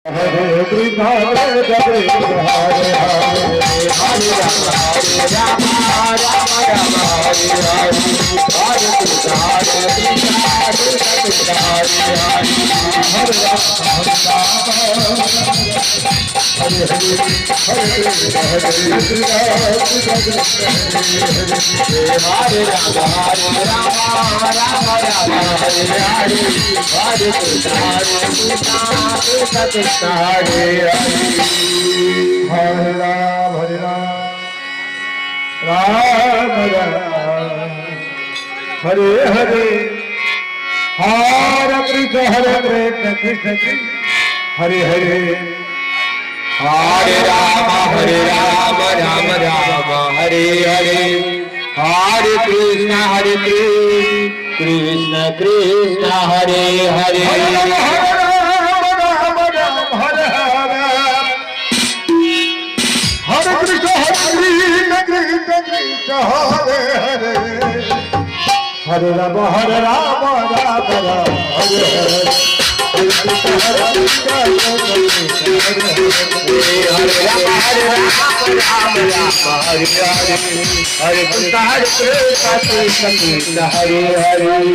Hare Krishna, Hare Krishna, Hare Hare, Hare Rama, Rama Rama, Hare Hare, Hare Krishna, Hare Krishna, Krishna Krishna, Hare Hare, Hare Rama, Hare Hare, Hare Krishna, Hare Krishna, Krishna Krishna, Hare Rama, Rama Rama, Hare Hare, Hare Krishna, Krishna Krishna, Hare Hare, Hare Ram, Hare Ram, Ram Ram, Hare Hare, Hare Krishna, Hare Krishna, Krishna Krishna, Hare Hare, Hare Rama, Rama Rama, Hare Hare, Hare Krishna, Krishna Krishna, Hare Hare, Hare Rama, Hare Hare, Hare Krishna, Krishna Krishna, Hare Hare, Hare Rama, Rama Rama, Hare Hare. Hare Krishna, Hare Krishna, Krishna Krishna, Hare Hare.